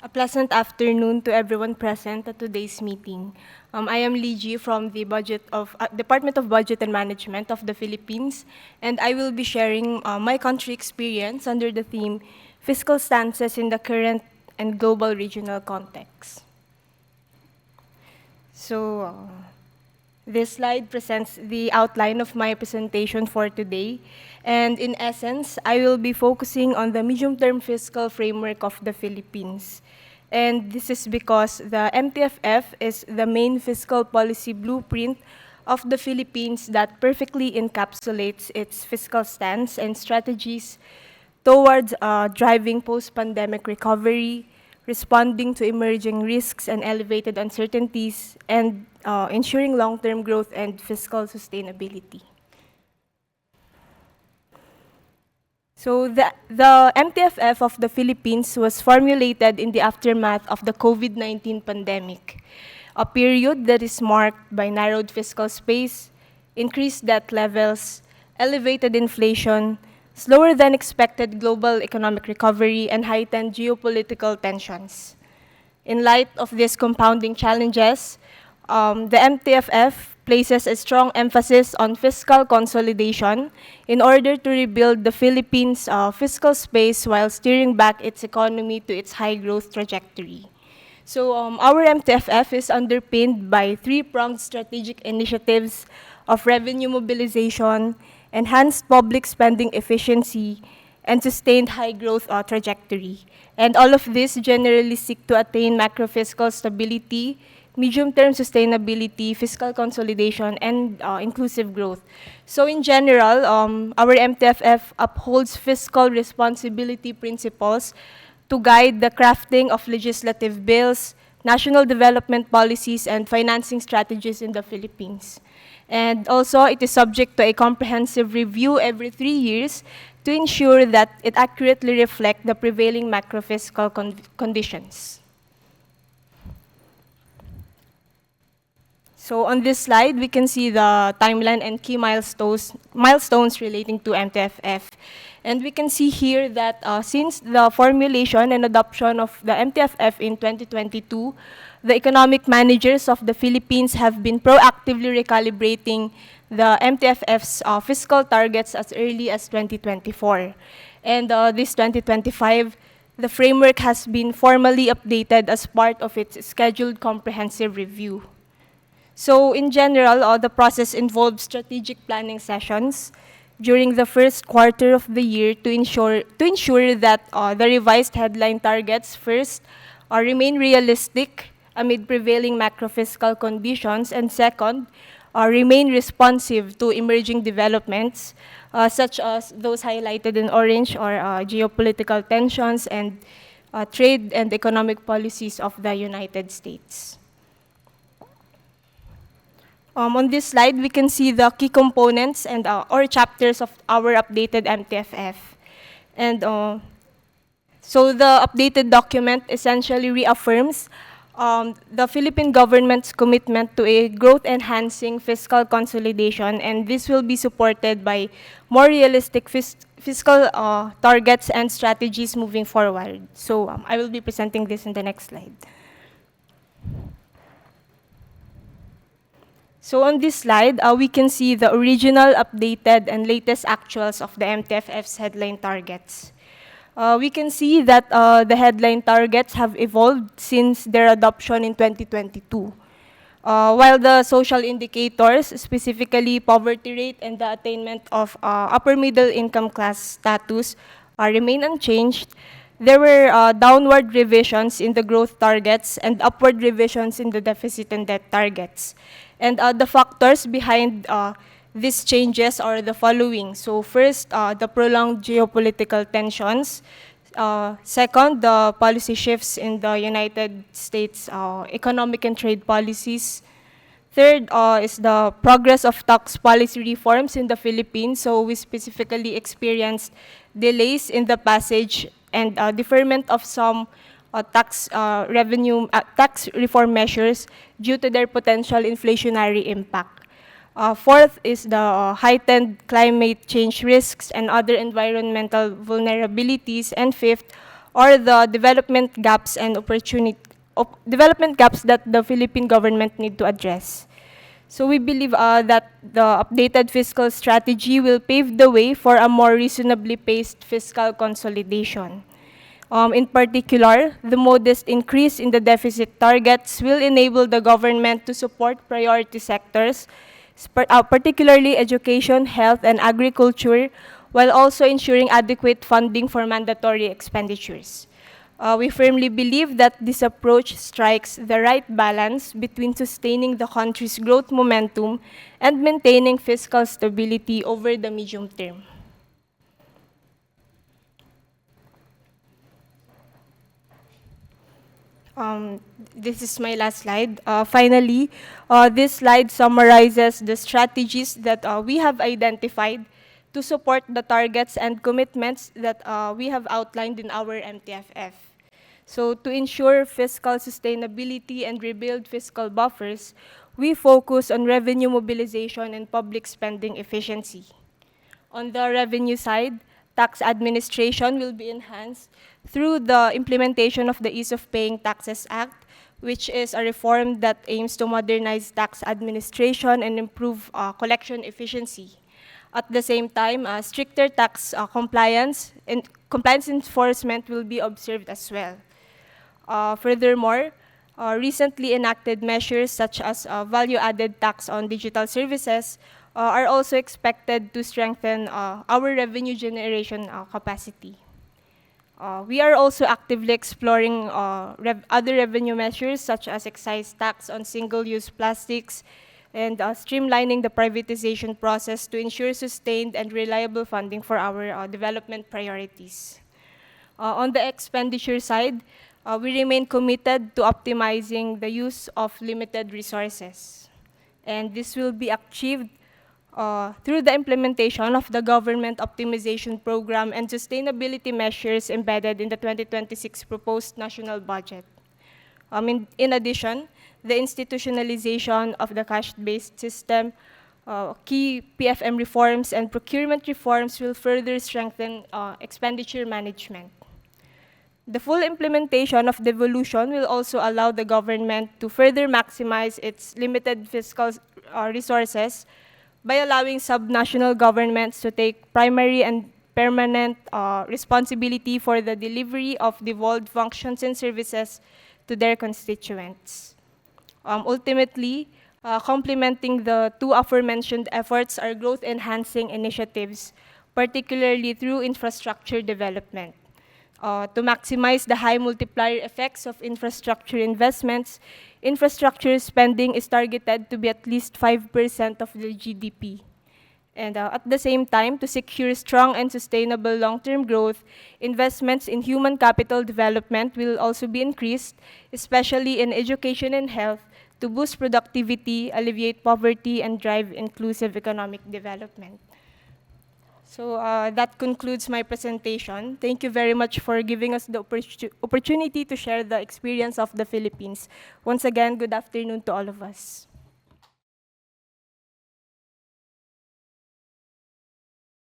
A pleasant afternoon to everyone present at today's meeting. I am Lijie from the Department of Budget and Management of the Philippines, and I will be sharing my country experience under the theme Fiscal Stances in the Current and Global Regional Context. So, this slide presents the outline of my presentation for today. And in essence, I will be focusing on the Medium Term Fiscal Framework of the Philippines. And this is because the MTFF is the main fiscal policy blueprint of the Philippines that perfectly encapsulates its fiscal stance and strategies towards driving post-pandemic recovery, responding to emerging risks and elevated uncertainties, and ensuring long-term growth and fiscal sustainability. So the MTFF of the Philippines was formulated in the aftermath of the COVID-19 pandemic, a period that is marked by narrowed fiscal space, increased debt levels, elevated inflation, slower than expected global economic recovery, and heightened geopolitical tensions. In light of these compounding challenges, the MTFF places a strong emphasis on fiscal consolidation in order to rebuild the Philippines' fiscal space while steering back its economy to its high growth trajectory. So our MTFF is underpinned by three-pronged strategic initiatives of revenue mobilization, enhanced public spending efficiency, and sustained high growth trajectory. And all of this generally seek to attain macro-fiscal stability, medium-term sustainability, fiscal consolidation, and inclusive growth. So in general, our MTFF upholds fiscal responsibility principles to guide the crafting of legislative bills, national development policies, and financing strategies in the Philippines. And also, it is subject to a comprehensive review every 3 years to ensure that it accurately reflects the prevailing macro-fiscal conditions. So on this slide, we can see the timeline and key milestones relating to MTFF. And we can see here that since the formulation and adoption of the MTFF in 2022, the economic managers of the Philippines have been proactively recalibrating the MTFF's fiscal targets as early as 2024. And this 2025, the framework has been formally updated as part of its scheduled comprehensive review. So in general, the process involves strategic planning sessions during the first quarter of the year to ensure that the revised headline targets first remain realistic amid prevailing macro-fiscal conditions, and second, remain responsive to emerging developments such as those highlighted in orange, or geopolitical tensions and trade and economic policies of the United States. On this slide, we can see the key components and or chapters of our updated MTFF. And so the updated document essentially reaffirms the Philippine government's commitment to a growth-enhancing fiscal consolidation, and this will be supported by more realistic fiscal targets and strategies moving forward. So I will be presenting this in the next slide. So on this slide, we can see the original, updated, and latest actuals of the MTFF's headline targets. We can see that the headline targets have evolved since their adoption in 2022. While the social indicators, specifically poverty rate and the attainment of upper middle income class status, remain unchanged, there were downward revisions in the growth targets and upward revisions in the deficit and debt targets. And the factors behind these changes are the following. So first, the prolonged geopolitical tensions. Second, the policy shifts in the United States economic and trade policies. Third is the progress of tax policy reforms in the Philippines. So we specifically experienced delays in the passage and deferment of some tax reform measures due to their potential inflationary impact. Fourth is the heightened climate change risks and other environmental vulnerabilities. And fifth or the development gaps that the Philippine government need to address. So we believe that the updated fiscal strategy will pave the way for a more reasonably paced fiscal consolidation. In particular, the modest increase in the deficit targets will enable the government to support priority sectors, particularly education, health, and agriculture, while also ensuring adequate funding for mandatory expenditures. We firmly believe that this approach strikes the right balance between sustaining the country's growth momentum and maintaining fiscal stability over the medium term. This is my last slide. Finally, this slide summarizes the strategies that we have identified to support the targets and commitments that we have outlined in our MTFF. So to ensure fiscal sustainability and rebuild fiscal buffers, we focus on revenue mobilization and public spending efficiency. On the revenue side, tax administration will be enhanced through the implementation of the Ease of Paying Taxes Act, which is a reform that aims to modernize tax administration and improve collection efficiency. At the same time, stricter tax compliance enforcement will be observed as well. Furthermore, recently enacted measures such as value-added tax on digital services are also expected to strengthen our revenue generation capacity. We are also actively exploring other revenue measures such as excise tax on single-use plastics and streamlining the privatization process to ensure sustained and reliable funding for our development priorities. On the expenditure side, we remain committed to optimizing the use of limited resources. And this will be achieved through the implementation of the Government Optimization Program and sustainability measures embedded in the 2026 proposed national budget. In addition, the institutionalization of the cash-based system, key PFM reforms, and procurement reforms will further strengthen expenditure management. The full implementation of devolution will also allow the government to further maximize its limited fiscal resources by allowing subnational governments to take primary and permanent responsibility for the delivery of devolved functions and services to their constituents. Ultimately, complementing the two aforementioned efforts are growth-enhancing initiatives, particularly through infrastructure development. To maximize the high multiplier effects of infrastructure investments, infrastructure spending is targeted to be at least 5% of the GDP. And at the same time, to secure strong and sustainable long-term growth, investments in human capital development will also be increased, especially in education and health, to boost productivity, alleviate poverty, and drive inclusive economic development. So that concludes my presentation. Thank you very much for giving us the opportunity to share the experience of the Philippines. Once again, good afternoon to all of us.